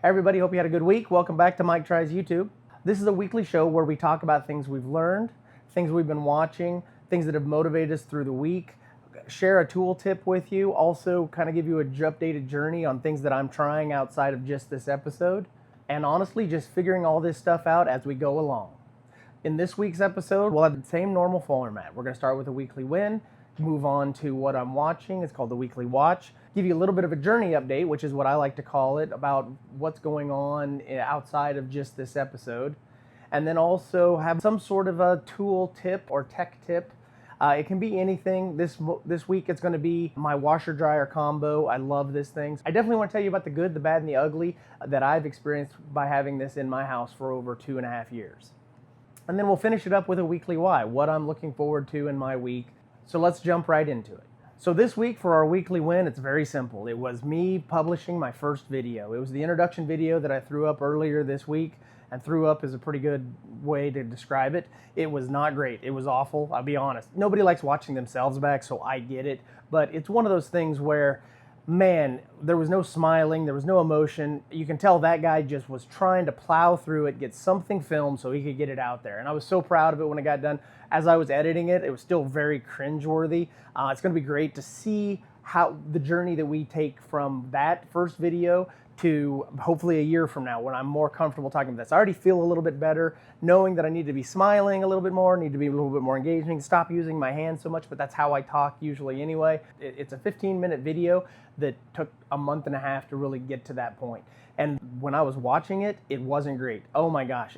Everybody, hope you had a good week. Welcome back to Mike Tries YouTube. This is a weekly show where we talk about things we've learned, things we've been watching, things that have motivated us through the week, share a tool tip with you, also kind of give you a updated journey on things that I'm trying outside of just this episode, and honestly, just figuring all this stuff out as we go along. In this week's episode, we'll have the same normal format. We're going to start with a weekly win, move on to what I'm watching. It's called the Weekly Watch. Give you a little bit of a journey update, which is what I like to call it, about what's going on outside of just this episode. And then also have some sort of a tool tip or tech tip. It can be anything. This week it's going to be my washer dryer combo. I love this thing. I definitely want to tell you about the good, the bad, and the ugly that I've experienced by having this in my house for over 2.5 years. And then we'll finish it up with a weekly why, what I'm looking forward to in my week. So let's jump right into it. So this week for our weekly win, it's very simple. It was me publishing my first video. It was the introduction video that I threw up earlier this week, and threw up is a pretty good way to describe it. It was not great. It was awful, I'll be honest. Nobody likes watching themselves back, so I get it. But it's one of those things where, man, there was no smiling, there was no emotion. You can tell that guy just was trying to plow through it, get something filmed so he could get it out there. And I was so proud of it when it got done. As I was editing it, it was still very cringeworthy. It's gonna be great to see how the journey that we take from that first video to hopefully a year from now when I'm more comfortable talking about this. I already feel a little bit better knowing that I need to be smiling a little bit more, need to be a little bit more engaging, stop using my hands so much, but that's how I talk usually anyway. It's a 15-minute video that took a month and a half to really get to that point. And when I was watching it, it wasn't great. Oh my gosh,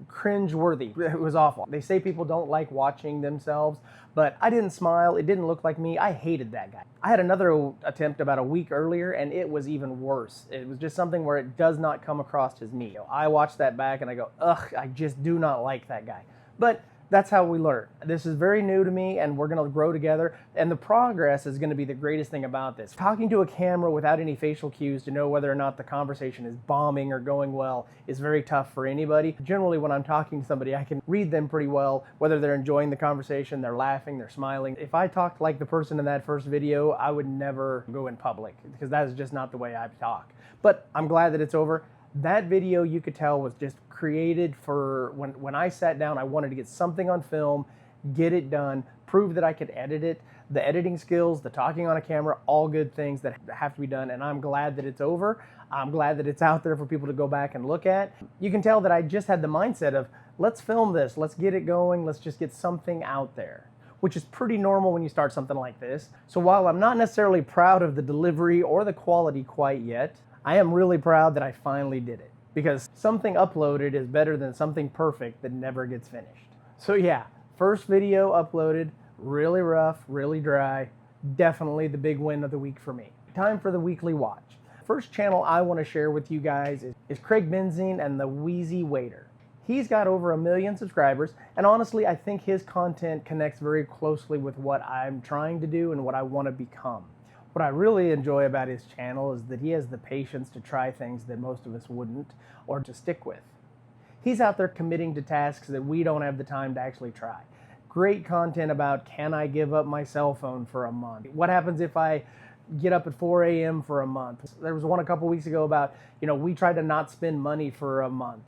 cringe-worthy. It was awful. They say people don't like watching themselves, but I didn't smile. It didn't look like me. I hated that guy. I had another attempt about a week earlier, and it was even worse. It was just something where it does not come across as me. I watched that back and I go, ugh, I just do not like that guy. But that's how we learn. This is very new to me, and we're gonna grow together, and the progress is gonna be the greatest thing about this. Talking to a camera without any facial cues to know whether or not the conversation is bombing or going well is very tough for anybody. Generally, when I'm talking to somebody, I can read them pretty well, whether they're enjoying the conversation, they're laughing, they're smiling. If I talked like the person in that first video, I would never go in public, because that is just not the way I talk. But I'm glad that it's over. That video, you could tell, was just created for when I sat down, I wanted to get something on film, get it done, prove that I could edit it. The editing skills, the talking on a camera, all good things that have to be done, and I'm glad that it's over. I'm glad that it's out there for people to go back and look at. You can tell that I just had the mindset of, let's film this, let's get it going, let's just get something out there, which is pretty normal when you start something like this. So while I'm not necessarily proud of the delivery or the quality quite yet, I am really proud that I finally did it, because something uploaded is better than something perfect that never gets finished. So yeah, first video uploaded, really rough, really dry, definitely the big win of the week for me. Time for the weekly watch. First channel I want to share with you guys is Craig Benzine and the WheezyWaiter. He's got over 1 million subscribers, and honestly, I think his content connects very closely with what I'm trying to do and what I want to become. What I really enjoy about his channel is that he has the patience to try things that most of us wouldn't, or to stick with. He's out there committing to tasks that we don't have the time to actually try. Great content about, can I give up my cell phone for a month? What happens if I get up at 4 a.m. for a month? There was one a couple weeks ago about, we tried to not spend money for a month.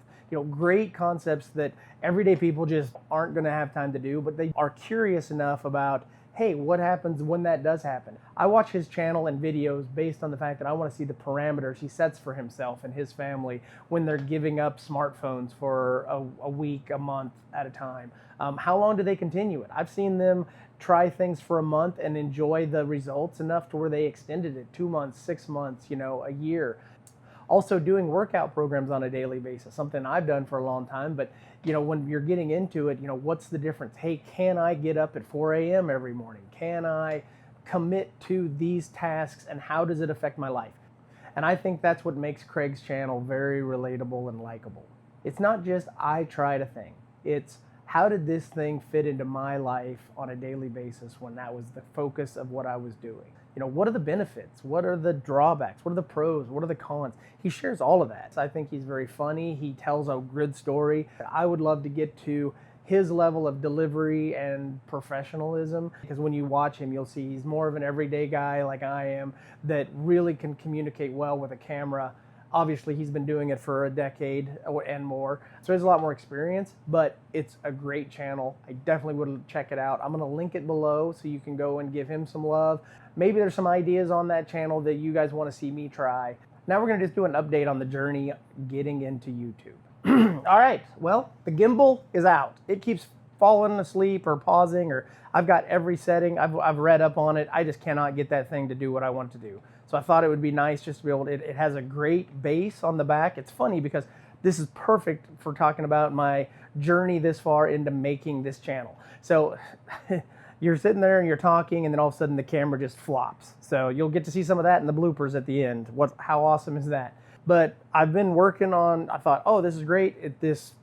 Great concepts that everyday people just aren't going to have time to do, but they are curious enough about, hey, what happens when that does happen? I watch his channel and videos based on the fact that I want to see the parameters he sets for himself and his family when they're giving up smartphones for a week, a month at a time. How long do they continue it? I've seen them try things for a month and enjoy the results enough to where they extended it 2 months, 6 months, a year. Also doing workout programs on a daily basis, something I've done for a long time, but when you're getting into it, what's the difference? Hey, can I get up at 4 a.m. every morning? Can I commit to these tasks, and how does it affect my life? And I think that's what makes Craig's channel very relatable and likable. It's not just I tried a thing. It's how did this thing fit into my life on a daily basis when that was the focus of what I was doing? What are the benefits? What are the drawbacks? What are the pros? What are the cons? He shares all of that. I think he's very funny. He tells a good story. I would love to get to his level of delivery and professionalism, because when you watch him, you'll see he's more of an everyday guy like I am that really can communicate well with a camera Obviously, he's been doing it for a decade and more, so he has a lot more experience, but it's a great channel. I definitely would check it out. I'm gonna link it below so you can go and give him some love. Maybe there's some ideas on that channel that you guys wanna see me try. Now we're gonna just do an update on the journey getting into YouTube. All right, well, the gimbal is out. It keeps falling asleep or pausing, or I've got every setting. I've read up on it. I just cannot get that thing to do what I want to do. So I thought it would be nice just to be able to, it has a great base on the back. It's funny because this is perfect for talking about my journey this far into making this channel. So you're sitting there and you're talking, and then all of a sudden the camera just flops. So you'll get to see some of that in the bloopers at the end. How awesome is that? But I've been working on, I thought, oh, this is great. This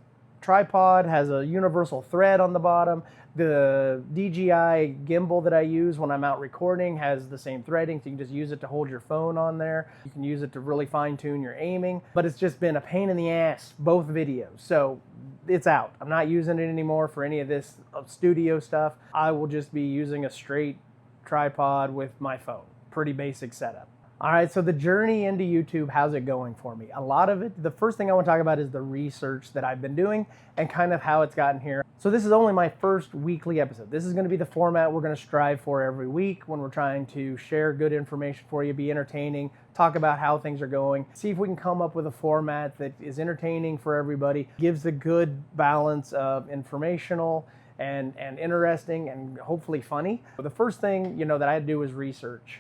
tripod has a universal thread on the bottom. The DJI gimbal that I use when I'm out recording has the same threading, so you can just use it to hold your phone on there. You can use it to really fine tune your aiming, but it's just been a pain in the ass, both videos. So it's out. I'm not using it anymore for any of this studio stuff. I will just be using a straight tripod with my phone. Pretty basic setup. All right, so the journey into YouTube, how's it going for me? A lot of it, the first thing I want to talk about is the research that I've been doing and kind of how it's gotten here. So this is only my first weekly episode. This is going to be the format we're going to strive for every week when we're trying to share good information for you, be entertaining, talk about how things are going, see if we can come up with a format that is entertaining for everybody, gives a good balance of informational and interesting and hopefully funny. The first thing, that I had to do was research.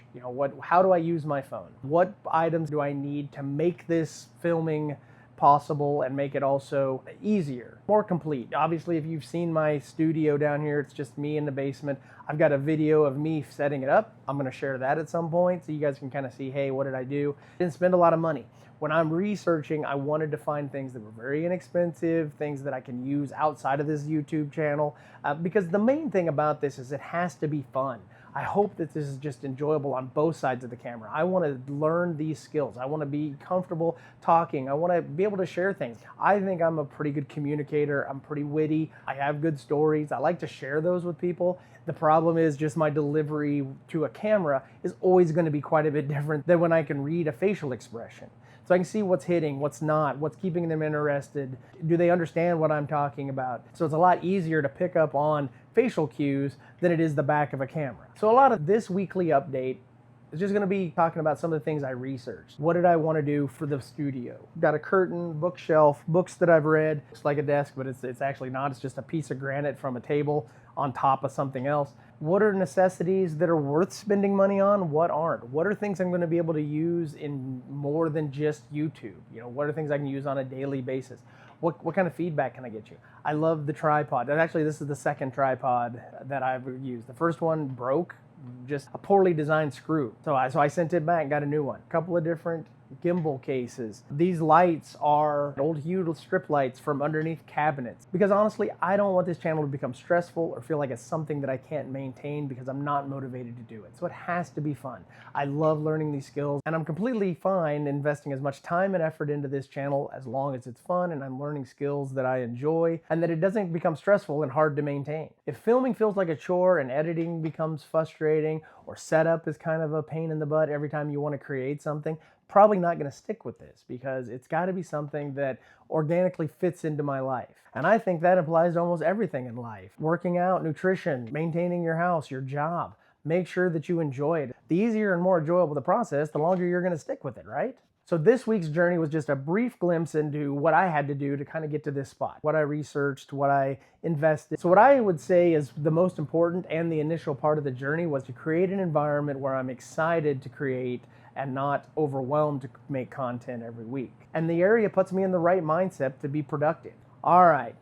How do I use my phone? What items do I need to make this filming possible and make it also easier, more complete? Obviously, if you've seen my studio down here, it's just me in the basement. I've got a video of me setting it up. I'm gonna share that at some point so you guys can kind of see, hey, what did I do? Didn't spend a lot of money. When I'm researching, I wanted to find things that were very inexpensive, things that I can use outside of this YouTube channel, because the main thing about this is it has to be fun. I hope that this is just enjoyable on both sides of the camera. I want to learn these skills. I want to be comfortable talking. I want to be able to share things. I think I'm a pretty good communicator. I'm pretty witty. I have good stories. I like to share those with people. The problem is just my delivery to a camera is always going to be quite a bit different than when I can read a facial expression. So I can see what's hitting, what's not, what's keeping them interested. Do they understand what I'm talking about? So it's a lot easier to pick up on facial cues than it is the back of a camera. So a lot of this weekly update is just gonna be talking about some of the things I researched. What did I wanna do for the studio? Got a curtain, bookshelf, books that I've read. Looks like a desk, but it's actually not. It's just a piece of granite from a table on top of something else. What are necessities that are worth spending money on? What aren't? What are things I'm going to be able to use in more than just YouTube? What are things I can use on a daily basis? What kind of feedback can I get you? I love the tripod. And actually, this is the second tripod that I've used. The first one broke, just a poorly designed screw. So I sent it back, got a new one. A couple of different gimbal cases. These lights are old Hue strip lights from underneath cabinets, because honestly, I don't want this channel to become stressful or feel like it's something that I can't maintain because I'm not motivated to do it. So it has to be fun. I love learning these skills, and I'm completely fine investing as much time and effort into this channel as long as it's fun and I'm learning skills that I enjoy and that it doesn't become stressful and hard to maintain. If filming feels like a chore and editing becomes frustrating, or setup is kind of a pain in the butt every time you want to create something, probably not going to stick with this, because it's got to be something that organically fits into my life. And I think that applies to almost everything in life. Working out, nutrition, maintaining your house, your job. Make sure that you enjoy it. The easier and more enjoyable the process, the longer you're going to stick with it, right? So this week's journey was just a brief glimpse into what I had to do to kind of get to this spot, what I researched, what I invested. So what I would say is the most important and the initial part of the journey was to create an environment where I'm excited to create and not overwhelmed to make content every week. And the area puts me in the right mindset to be productive. All right.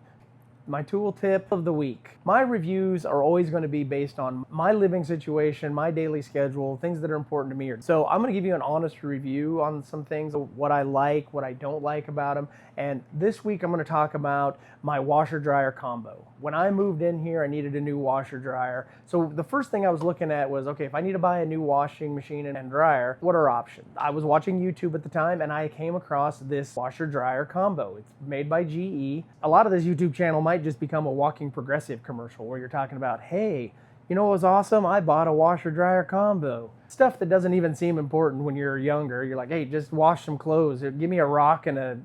My tool tip of the week. My reviews are always going to be based on my living situation, my daily schedule, things that are important to me. So I'm going to give you an honest review on some things, what I like, what I don't like about them. And this week I'm going to talk about my washer dryer combo. When I moved in here, I needed a new washer dryer. So the first thing I was looking at was, okay, if I need to buy a new washing machine and dryer, what are options? I was watching YouTube at the time and I came across this washer dryer combo. It's made by GE. A lot of this YouTube channel might just become a walking progressive commercial where you're talking about, hey, You know what was awesome? I bought a washer dryer combo. Stuff that doesn't even seem important when you're younger. You're like, hey, just wash some clothes. Give me a rock and a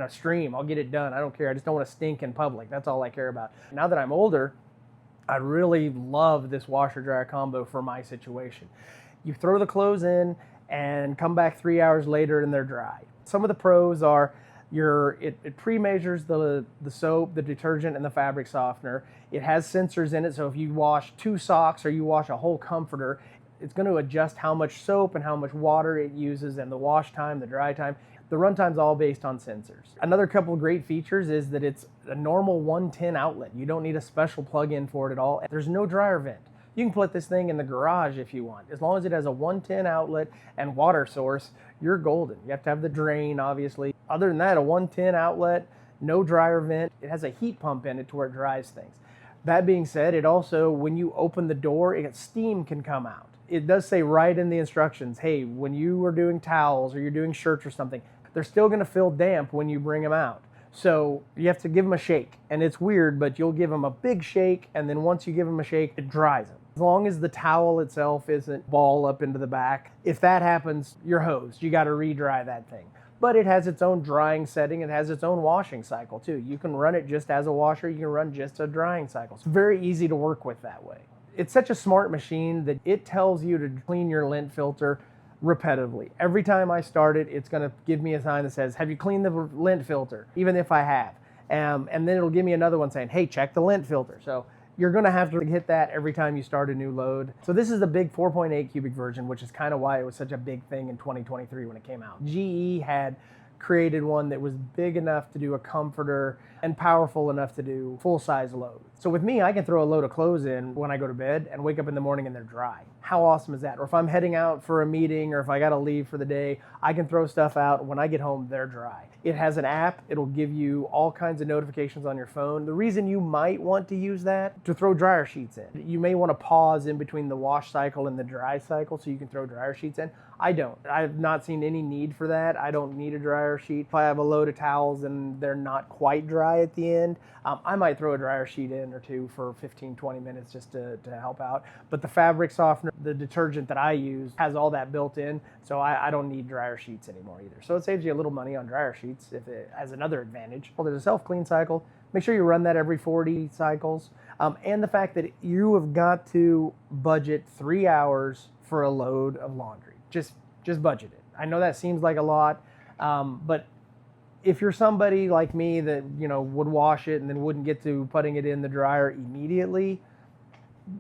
stream. I'll get it done. I don't care. I just don't want to stink in public. That's all I care about. Now that I'm older, I really love this washer dryer combo for my situation. You throw the clothes in and come back 3 hours later and they're dry. Some of the pros are it pre-measures the soap, the detergent, and the fabric softener. It has sensors in it, so if you wash 2 socks or you wash a whole comforter, it's going to adjust how much soap and how much water it uses and the wash time, the dry time. The runtime's all based on sensors. Another couple of great features is that it's a normal 110 outlet. You don't need a special plug-in for it at all. There's no dryer vent. You can put this thing in the garage if you want. As long as it has a 110 outlet and water source, you're golden. You have to have the drain, obviously. Other than that, a 110 outlet, no dryer vent. It has a heat pump in it to where it dries things. That being said, it also, when you open the door, steam can come out. It does say right in the instructions, hey, when you are doing towels or you're doing shirts or something, they're still gonna feel damp when you bring them out. So you have to give them a shake. And it's weird, but you'll give them a big shake, and then once you give them a shake, it dries them. As long as the towel itself isn't ball up into the back, if that happens, you're hosed. You gotta re-dry that thing. But it has its own drying setting. It has its own washing cycle too. You can run it just as a washer. You can run just a drying cycle. It's very easy to work with that way. It's such a smart machine that it tells you to clean your lint filter repetitively. Every time I start it, it's gonna give me a sign that says, have you cleaned the lint filter? Even if I have. And then it'll give me another one saying, hey, check the lint filter. So you're gonna have to hit that every time you start a new load. So this is the big 4.8 cubic version, which is kind of why it was such a big thing in 2023 when it came out. GE had created one that was big enough to do a comforter and powerful enough to do full-size loads. So with me, I can throw a load of clothes in when I go to bed and wake up in the morning and they're dry. How awesome is that? Or if I'm heading out for a meeting or if I gotta leave for the day, I can throw stuff out. When I get home, they're dry. It has an app. It'll give you all kinds of notifications on your phone. The reason you might want to use that, to throw dryer sheets in. You may want to pause in between the wash cycle and the dry cycle so you can throw dryer sheets in. I don't. I've not seen any need for that. I don't need a dryer sheet. If I have a load of towels and they're not quite dry at the end, I might throw a dryer sheet in or two for 15, 20 minutes just to help out. But the fabric softener, the detergent that I use, has all that built in, so I don't need dryer sheets anymore either. So it saves you a little money on dryer sheets if it has another advantage. Well, there's a self-clean cycle. Make sure you run that every 40 cycles. And the fact that you have got to budget 3 hours for a load of laundry. Just budget it. I know that seems like a lot, but if you're somebody like me that, you know, would wash it and then wouldn't get to putting it in the dryer immediately,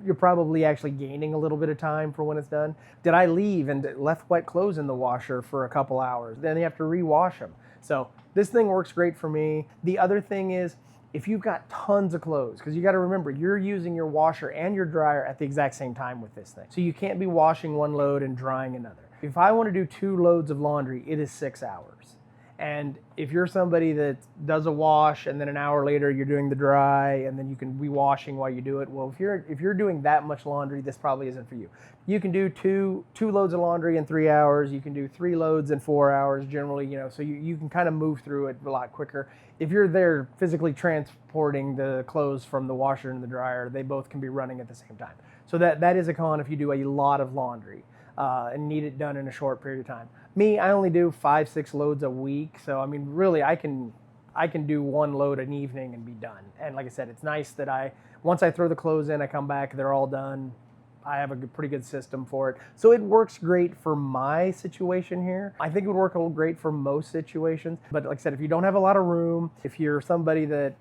you're probably actually gaining a little bit of time for when it's done. Did I leave and left wet clothes in the washer for a couple hours? Then you have to re-wash them. So this thing works great for me. The other thing is, if you've got tons of clothes, because you got to remember, you're using your washer and your dryer at the exact same time with this thing. So you can't be washing one load and drying another. If I want to do 2 loads of laundry, it is 6 hours. And if you're somebody that does a wash and then an hour later you're doing the dry and then you can be washing while you do it, well, if you're doing that much laundry, this probably isn't for you. You can do two loads of laundry in 3 hours. You can do 3 loads in 4 hours generally, you know, so you can kind of move through it a lot quicker. If you're there physically transporting the clothes from the washer and the dryer, they both can be running at the same time. So that is a con if you do a lot of laundry and need it done in a short period of time. Me, I only do 5-6 loads a week. So, I mean, really, I can do 1 load an evening and be done. And like I said, it's nice that once I throw the clothes in, I come back, they're all done. I have a pretty good system for it. So it works great for my situation here. I think it would work great for most situations. But like I said, if you don't have a lot of room, if you're somebody that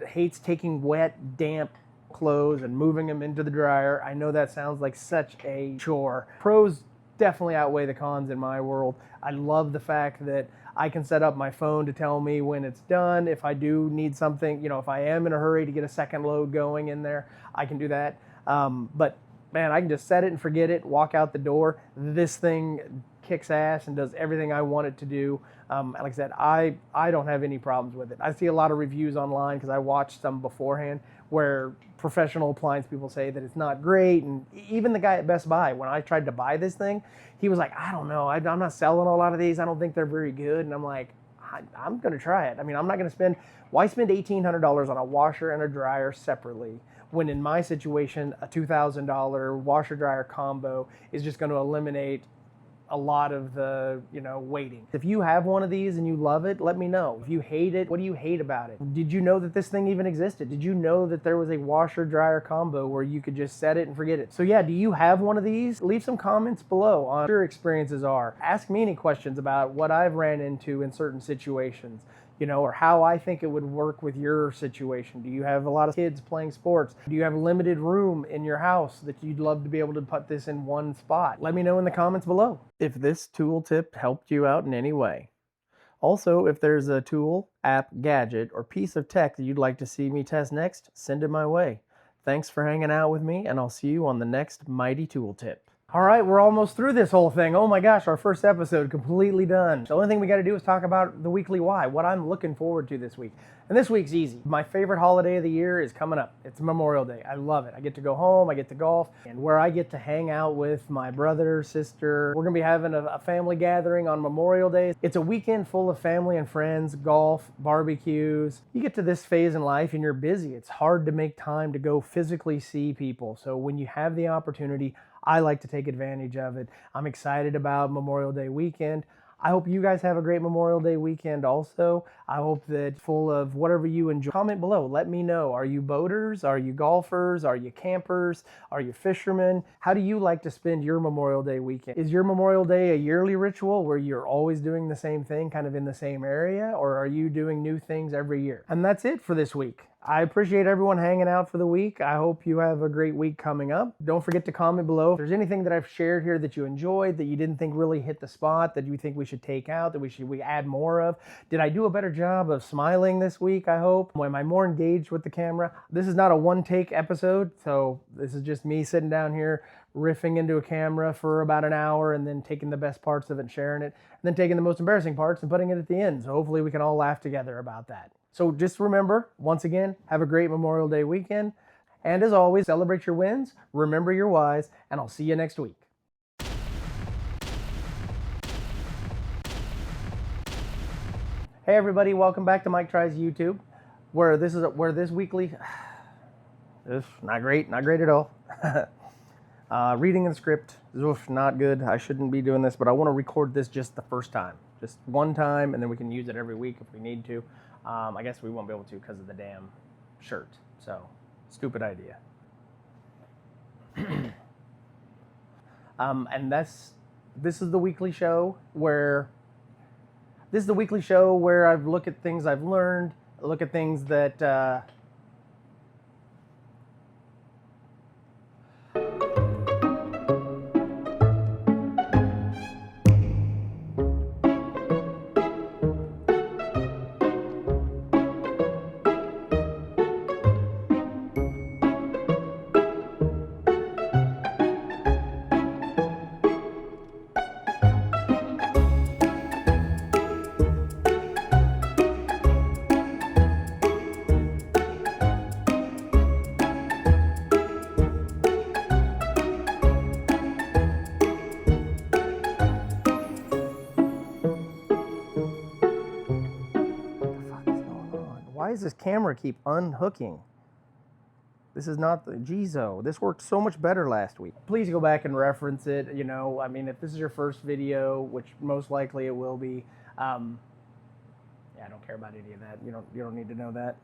hates taking wet, damp clothes and moving them into the dryer, I know that sounds like such a chore. Pros definitely outweigh the cons in my world. I love the fact that I can set up my phone to tell me when it's done. If I do need something, you know, if I am in a hurry to get a second load going in there, I can do that. But man, I can just set it and forget it, walk out the door. This thing kicks ass and does everything I want it to do. Like I said, I don't have any problems with it. I see a lot of reviews online because I watched some beforehand where professional appliance people say that it's not great. And even the guy at Best Buy, when I tried to buy this thing, he was like, I don't know, I'm not selling a lot of these. I don't think they're very good. And I'm like, I'm going to try it. I mean, I'm not going to why spend $1,800 on a washer and a dryer separately when in my situation, a $2,000 washer dryer combo is just going to eliminate a lot of the, waiting. If you have one of these and you love it, let me know. If you hate it, what do you hate about it? Did you know that this thing even existed? Did you know that there was a washer dryer combo where you could just set it and forget it? So yeah, do you have one of these? Leave some comments below on what your experiences are. Ask me any questions about what I've ran into in certain situations, or how I think it would work with your situation. Do you have a lot of kids playing sports? Do you have limited room in your house that you'd love to be able to put this in one spot? Let me know in the comments below if this tool tip helped you out in any way. Also, if there's a tool, app, gadget, or piece of tech that you'd like to see me test next, send it my way. Thanks for hanging out with me, and I'll see you on the next MiTY Tool Tip. All right, we're almost through this whole thing. Oh my gosh, our first episode completely done. The only thing we got to do is talk about the weekly why, what I'm looking forward to this week. And this week's easy. My favorite holiday of the year is coming up. It's Memorial Day. I love it. I get to go home, I get to golf, and where I get to hang out with my brother, sister. We're going to be having a family gathering on Memorial Day. It's a weekend full of family and friends, golf, barbecues. You get to this phase in life and you're busy. It's hard to make time to go physically see people. So when you have the opportunity, I like to take advantage of it. I'm excited about Memorial Day weekend. I hope you guys have a great Memorial Day weekend also. I hope that full of whatever you enjoy. Comment below. Let me know. Are you boaters? Are you golfers? Are you campers? Are you fishermen? How do you like to spend your Memorial Day weekend? Is your Memorial Day a yearly ritual where you're always doing the same thing, kind of in the same area? Or are you doing new things every year? And that's it for this week. I appreciate everyone hanging out for the week. I hope you have a great week coming up. Don't forget to comment below if there's anything that I've shared here that you enjoyed, that you didn't think really hit the spot, that you think we should take out, that we add more of. Did I do a better job of smiling this week, I hope? Am I more engaged with the camera? This is not a one-take episode, so this is just me sitting down here riffing into a camera for about an hour and then taking the best parts of it and sharing it, and then taking the most embarrassing parts and putting it at the end. So hopefully we can all laugh together about that. So just remember, once again, have a great Memorial Day weekend. And as always, celebrate your wins, remember your whys, and I'll see you next week. Hey everybody, welcome back to Mike Tries YouTube, where this weekly, not great at all. Reading the script, not good. I shouldn't be doing this, but I want to record this just the first time. Just one time, and then we can use it every week if we need to. I guess we won't be able to because of the damn shirt. So, stupid idea. And this is the weekly show where I look at things I've learned, look at things that why does this camera keep unhooking? This is not the Gizo. This worked so much better last week. Please go back and reference it. I mean, if this is your first video, which most likely it will be, yeah, I don't care about any of that. You don't need to know that.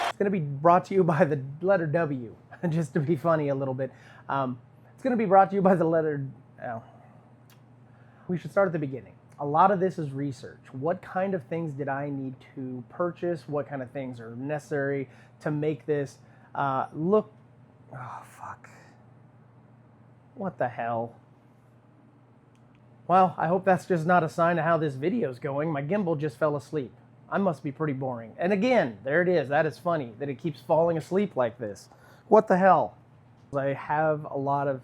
It's going to be brought to you by the letter W, just to be funny a little bit. It's going to be brought to you by the letter L. We should start at the beginning. A lot of this is research. What kind of things did I need to purchase? What kind of things are necessary to make this look... Oh, fuck. What the hell? Well, I hope that's just not a sign of how this video's going. My gimbal just fell asleep. I must be pretty boring. And again, there it is. That is funny, that it keeps falling asleep like this. What the hell? I have a lot of...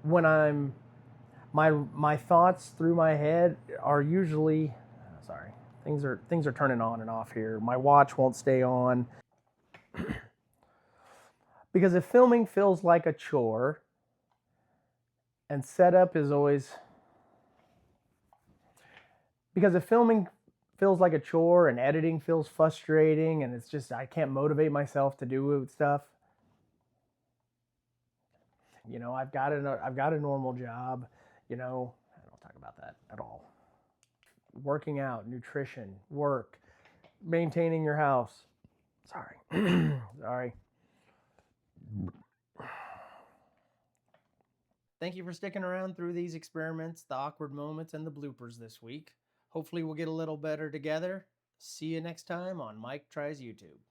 When I'm... My thoughts through my head are usually... Sorry. Things are turning on and off here. My watch won't stay on. Because if filming feels like a chore, And setup is always, because if filming feels like a chore and editing feels frustrating and it's just, I can't motivate myself to do stuff. You know, I've got a normal job, you know, I don't talk about that at all. Working out, nutrition, work, maintaining your house. Sorry. Sorry. Thank you for sticking around through these experiments, the awkward moments, and the bloopers this week. Hopefully we'll get a little better together. See you next time on Mike Tries YouTube.